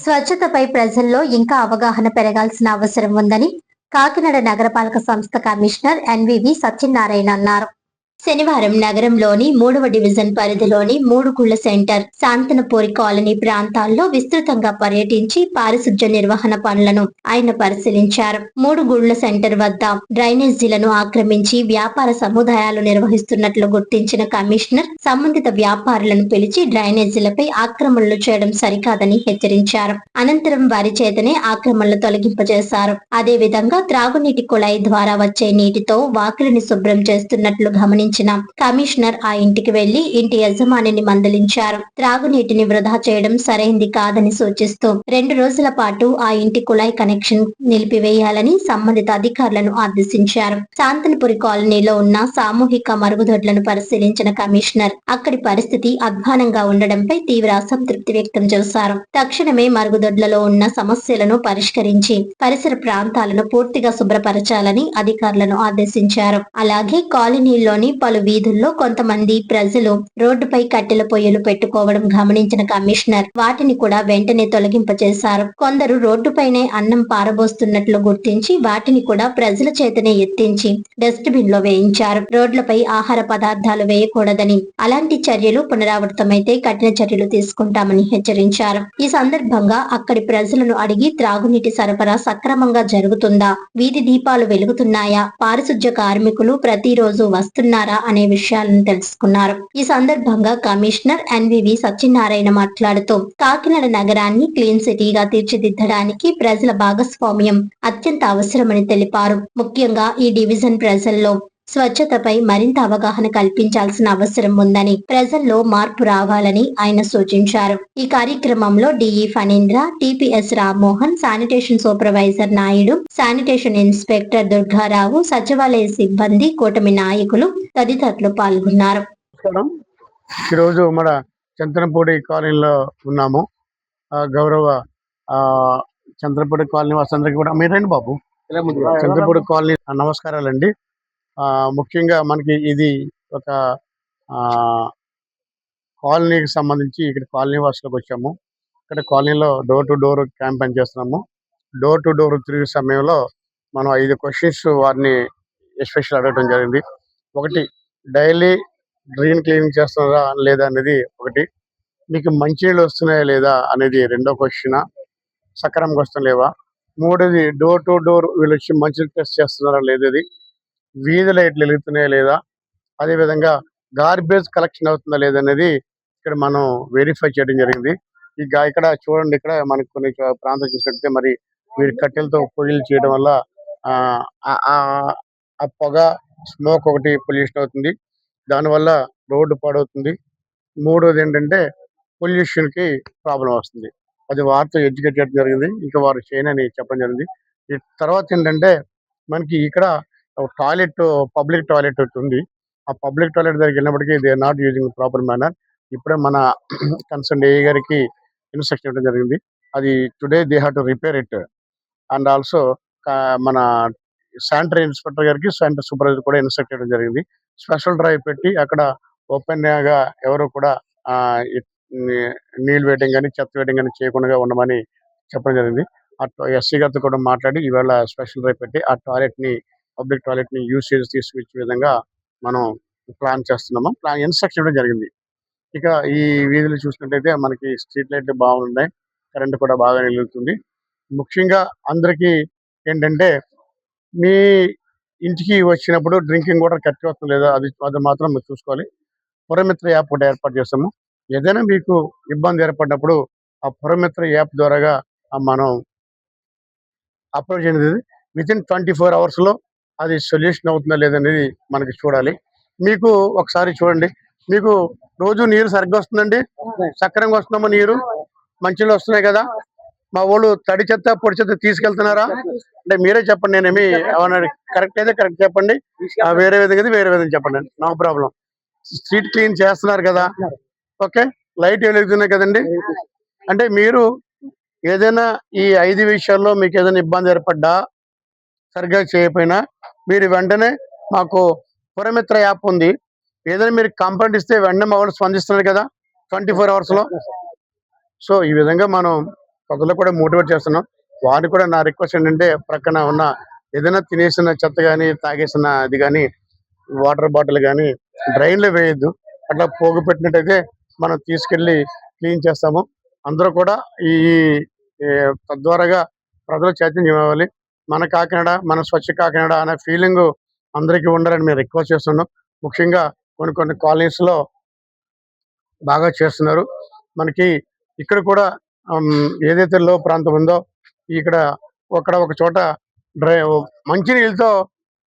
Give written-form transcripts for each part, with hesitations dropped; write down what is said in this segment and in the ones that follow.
స్వచ్ఛతపై ప్రజల్లో ఇంకా అవగాహన పెరగాల్సిన అవసరం ఉందని కాకినాడ నగరపాలక సంస్థ కమిషనర్ ఎన్వివి సత్యనారాయణ అన్నారు. శనివారం నగరంలోని 3వ డివిజన్ పరిధిలోని 3 గుళ్ల సెంటర్, శాంతనపూరి కాలనీ ప్రాంతాల్లో విస్తృతంగా పర్యటించి పారిశుధ్య నిర్వహణ పనులను ఆయన పరిశీలించారు. 3 గుళ్ల సెంటర్ వద్ద డ్రైనేజీలను ఆక్రమించి వ్యాపార సముదాయాలు నిర్వహిస్తున్నట్లు గుర్తించిన కమిషనర్ సంబంధిత వ్యాపారులను పిలిచి డ్రైనేజీలపై ఆక్రమణలు చేయడం సరికాదని హెచ్చరించారు. అనంతరం వారి చేతనే ఆక్రమణలు తొలగింపజేశారు. అదేవిధంగా త్రాగునీటి కుళాయి ద్వారా వచ్చే నీటితో వాకిలిని శుభ్రం చేస్తున్నట్లు గమనించారు. కమిషనర్ ఆ ఇంటికి వెళ్లి ఇంటి యజమానిని మందలించారు. త్రాగునీటిని వృధా చేయడం సరైంది కాదని సూచిస్తూ 2 రోజుల పాటు ఆ ఇంటి కుళాయి కనెక్షన్ నిలిపివేయాలని సంబంధిత అధికారులను ఆదేశించారు. శాంతనపురి కాలనీలో ఉన్న సామూహిక మరుగుదొడ్లను పరిశీలించిన కమిషనర్ అక్కడి పరిస్థితి అధ్వానంగా ఉండడంపై తీవ్ర అసంతృప్తి వ్యక్తం చేశారు. తక్షణమే మరుగుదొడ్లలో ఉన్న సమస్యలను పరిష్కరించి పరిసర ప్రాంతాలను పూర్తిగా శుభ్రపరచాలని అధికారులను ఆదేశించారు. అలాగే కాలనీలోని పలు వీధుల్లో కొంతమంది ప్రజలు రోడ్డుపై కట్టెల పొయ్యిలు పెట్టుకోవడం గమనించిన కమిషనర్ వాటిని కూడా వెంటనే తొలగింపచేశారు. కొందరు రోడ్డుపైనే అన్నం పారబోస్తున్నట్లు గుర్తించి వాటిని కూడా ప్రజల చేతనే ఎత్తించి డస్ట్ బిన్ లో వేయించారు. రోడ్లపై ఆహార పదార్థాలు వేయకూడదని, అలాంటి చర్యలు పునరావృతమైతే కఠిన చర్యలు తీసుకుంటామని హెచ్చరించారు. ఈ సందర్భంగా అక్కడి ప్రజలను అడిగి త్రాగునీటి సరఫరా సక్రమంగా జరుగుతుందా, వీధి దీపాలు వెలుగుతున్నాయా, పారిశుధ్య కార్మికులు ప్రతిరోజు వస్తున్నారా అనే విషయాలను తెలుసుకున్నారు. ఈ సందర్భంగా కమిషనర్ ఎన్వివి సత్యనారాయణ మాట్లాడుతూ కాకినాడ నగరాన్ని క్లీన్ సిటీగా తీర్చిదిద్దడానికి ప్రజల భాగస్వామ్యం అత్యంత అవసరమని తెలిపారు. ముఖ్యంగా ఈ డివిజన్ ప్రజల్లో స్వచ్ఛతపై మరింత అవగాహన కల్పించాల్సిన అవసరం ఉందని, ప్రజల్లో మార్పు రావాలని ఆయన సూచించారు. ఈ కార్యక్రమంలో DE Phanindra, TPS Rammohan, sanitation supervisor Naidu, sanitation inspector Durgarao, సచివాలయ సిబ్బంది, కూటమి నాయకులు తదితరులు పాల్గొన్నారు. ఈరోజు మన చంద్రపూడి కాలనీలో ఉన్నాము. గౌరవ చంద్రపూడి కాలనీ వాసందరికీ కూడా మీరండి బాబు. చంద్రపూడి కాలనీ నమస్కారాలండి. ముఖ్యంగా మనకి ఇది ఒక కాలనీకి సంబంధించి ఇక్కడ కాలనీ వాసులకు వచ్చాము. ఇక్కడ కాలనీలో డోర్ టు డోర్ క్యాంపెయిన్ చేస్తున్నాము. డోర్ టు డోర్ తిరిగే సమయంలో మనం 5 క్వశ్చన్స్ వారిని ఎస్పెషల్ అడగడం జరిగింది. ఒకటి, డైలీ డ్రైన్ క్లీనింగ్ చేస్తున్నారా లేదా అనేది ఒకటి. మీకు మంచినీళ్ళు వస్తున్నాయా లేదా అనేది రెండో క్వశ్చన్. సక్రమంగా వస్తలేవా. మూడోది, డోర్ టు డోర్ వీళ్ళు వచ్చి మంచినీళ్ళు టెస్ట్ చేస్తున్నారా లేదది. వీధి లైట్లు వెలుగుతున్నాయా లేదా. అదేవిధంగా గార్బేజ్ కలెక్షన్ అవుతుందా లేదనేది ఇక్కడ మనం వెరిఫై చేయడం జరిగింది. ఇక్కడ చూడండి, ఇక్కడ మనకి కొన్ని ప్రాంతం చూసినట్టే మరి వీరి కట్టెలతో పొయ్యిలు చేయడం వల్ల ఆ పొగ, స్మోక్ ఒకటి పొల్యూషన్ అవుతుంది. దానివల్ల రోడ్డు పాడవుతుంది. మూడోది ఏంటంటే పొల్యూషన్ కి ప్రాబ్లం వస్తుంది. అది వారితో ఎడ్యుకేట్ చేయడం జరిగింది. ఇంకా వారు చేయనని చెప్పడం జరిగింది. ఈ తర్వాత ఏంటంటే మనకి ఇక్కడ టాయిలెట్, పబ్లిక్ టాయిలెట్ ఉంది. ఆ పబ్లిక్ టాయిలెట్ దగ్గరికి వెళ్ళినప్పటికీ they are not using proper manner. ఇప్పుడే మన కన్సర్న్ ఏఈ గారికి ఇన్స్ట్రక్షన్ ఇవ్వడం జరిగింది. అది today they have to repair it. And also మన శానిటరీ ఇన్స్పెక్టర్ గారికి, శానిటరీ సూపర్వైజర్ కూడా ఇన్స్ట్రక్ట్ చేయడం జరిగింది. స్పెషల్ డ్రైవ్ పెట్టి అక్కడ ఓపెన్ గా ఎవరు కూడా నీళ్ళు వేయడం కానీ చెత్త వేయడం కానీ చేయకుండా ఉండమని చెప్పడం జరిగింది. ఎస్సీ గారితో కూడా మాట్లాడి ఇవాళ స్పెషల్ డ్రైవ్ పెట్టి ఆ టాయిలెట్ ని, పబ్లిక్ టాయిలెట్ ని యూసేజ్ తీసుకొచ్చే విధంగా మనం ప్లాన్ చేస్తున్నాము. ప్లాన్ ఇన్స్ట్రక్షన్ ఇవ్వడం జరిగింది. ఇక ఈ వీధులు చూసినట్టయితే మనకి స్ట్రీట్ లైట్లు బాగున్నాయి, కరెంట్ కూడా బాగా వెలుగుతుంది. ముఖ్యంగా అందరికీ ఏంటంటే మీ ఇంటికి వచ్చినప్పుడు డ్రింకింగ్ వాటర్ కరెక్ట్ వస్తుంది లేదా అది మాత్రం మీరు చూసుకోవాలి. పురమిత్ర యాప్ ఒకటి ఏర్పాటు చేస్తాము. ఏదైనా మీకు ఇబ్బంది ఏర్పడినప్పుడు ఆ పురమిత్ర యాప్ ద్వారాగా మనం అప్లోడ్ చేయండి. వితిన్ 24 hours లో అది సొల్యూషన్ అవుతుందా లేదనేది మనకి చూడాలి. మీకు ఒకసారి చూడండి, మీకు రోజు నీరు సరిగ్గా వస్తుందండి, సక్రమంగా వస్తుందమ్మా నీరు, మంచిగా వస్తున్నాయి కదా. మా వాళ్ళు తడి చెత్త పొడి చెత్త తీసుకెళ్తున్నారా అంటే మీరే చెప్పండి. నేనేమి ఏమన్నా కరెక్ట్ అయితే కరెక్ట్ చెప్పండి, వేరే విధంగా వేరే విధంగా చెప్పండి, నో ప్రాబ్లం. స్ట్రీట్ క్లీన్ చేస్తున్నారు కదా, ఓకే. లైట్ వెలుగుతున్నాయి కదండి. అంటే మీరు ఏదైనా ఈ 5 విషయాల్లో మీకు ఏదైనా ఇబ్బంది ఏర్పడ్డా, సరిగ్గా చేయకపోయినా మీరు వెంటనే మాకు పురమిత్ర యాప్ ఉంది, ఏదైనా మీరు కంప్లైంట్ ఇస్తే వెంటనే మా వాళ్ళు స్పందిస్తున్నారు కదా 24 hours లో. సో ఈ విధంగా మనం ప్రజలు కూడా మోటివేట్ చేస్తున్నాం. వారికి కూడా నా రిక్వెస్ట్ ఏంటంటే ప్రక్కన ఉన్న ఏదైనా తినేసిన చెత్త గాని, తాగేసిన అది గాని, వాటర్ బాటిల్ గాని డ్రైన్‌లో వేయొద్దు. అట్లా పోగు పెట్టినట్టయితే మనం తీసుకెళ్ళి క్లీన్ చేస్తాము. అందరూ కూడా ఈ ఈ తద్వారాగా ప్రజలు చైతన్యం అవ్వాలి. మన కాకినాడ, మన స్వచ్ఛ కాకినాడ అనే ఫీలింగు అందరికీ ఉండాలని మేము రిక్వెస్ట్ చేస్తున్నాం. ముఖ్యంగా కొన్ని కొన్ని కాలనీస్‌లో బాగా చేస్తున్నారు. మనకి ఇక్కడ కూడా ఏదైతే లో ప్రాంతం ఉందో ఇక్కడ ఒక చోట డ్రై మంచినీళ్ళతో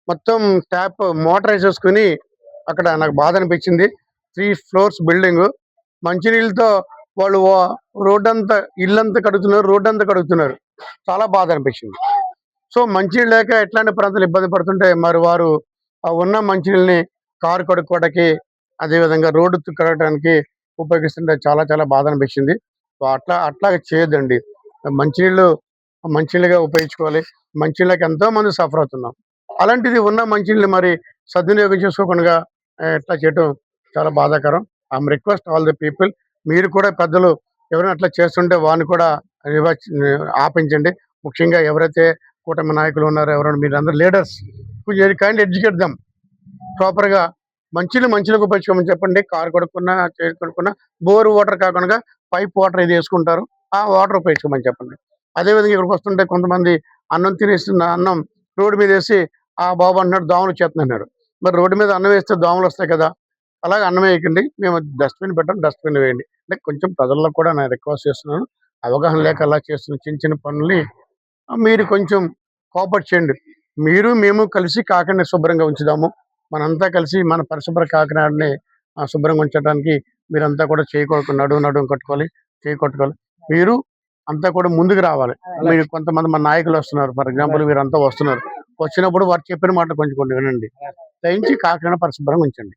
మొత్తం ట్యాప్ మోటర్ ఏసేసుకొని అక్కడ నాకు బాధ అనిపించింది. 3 ఫ్లోర్స్ బిల్డింగు మంచినీళ్ళతో వాళ్ళు రోడ్డంతా ఇల్లంతా కడుగుతున్నారు, రోడ్డంతా కడుగుతున్నారు. చాలా బాధ అనిపించింది. సో మంచినీళ్ళు లేక ఎట్లాంటి ప్రాంతాలు ఇబ్బంది పడుతుంటే మరి వారు ఆ ఉన్న మంచినీళ్ళని కారు కడుక్కోవడానికి అదేవిధంగా రోడ్డు కడగడానికి ఉపయోగిస్తుంటే చాలా చాలా బాధ అనిపించింది. సో అట్లాగా చేయొద్దండి. మంచినీళ్ళు మంచినీళ్ళుగా ఉపయోగించుకోవాలి. మంచినీళ్ళకి ఎంతో మంది సఫర్ అవుతున్నాం. అలాంటిది ఉన్న మంచినీళ్ళని మరి సద్వినియోగం చేసుకోకుండా ఇట్లా చేయటం చాలా బాధాకరం. I'm request all the people, మీరు కూడా పెద్దలు ఎవరైనా అట్లా చేస్తుంటే వారిని కూడా ఆపించండి. ముఖ్యంగా ఎవరైతే కూటమి నాయకులు ఉన్నారో ఎవరైనా మీరందరూ లీడర్స్ కైండ్ ఎడ్యుకేట్ దెమ్ ప్రాపర్‌గా మంచినీళ్ళకి ఉపయోగించుకోమని చెప్పండి. కారు కడుక్కున్నా, చేతి కడుక్కున్నా బోర్ వాటర్ కాకుండా పైప్ వాటర్ ఇది వేసుకుంటారు. ఆ వాటర్ ఉపయోగించుకోమని చెప్పండి. అదేవిధంగా ఇక్కడికి వస్తుంటే కొంతమంది అన్నం తినేస్తున్న అన్నం రోడ్డు మీద వేసి ఆ బాబు అంటున్నాడు దోమలు వచ్చేస్తున్నాడు. మరి రోడ్డు మీద అన్నం వేస్తే దోమలు వస్తాయి కదా! అలాగే అన్నం వేయకండి. మేము డస్ట్‌బిన్ పెట్టాం, డస్ట్‌బిన్‌లో వేయండి. అంటే కొంచెం ప్రజల్లో కూడా నేను రిక్వెస్ట్ చేస్తున్నాను. అవగాహన లేక అలా చేస్తున్న చిన్న చిన్న పనుల్ని మీరు కొంచెం కోఆపరేట్ చేయండి. మీరు మేము కలిసి కాకినాడని శుభ్రంగా ఉంచుదాము. మనంతా కలిసి మన పరిశుభ్ర కాకినాడని శుభ్రంగా ఉంచడానికి మీరంతా కూడా నడుం కట్టుకోవాలి, చేయి కట్టుకోవాలి. మీరు అంతా కూడా ముందుకు రావాలి. మీరు కొంతమంది మన నాయకులు వస్తున్నారు. ఫర్ ఎగ్జాంపుల్ వీరంతా వస్తున్నారు. వచ్చినప్పుడు వారు చెప్పిన మాట కొంచెం కొన్ని వినండి. దయించి కాకినాడ పరిశుభ్రంగా ఉంచండి.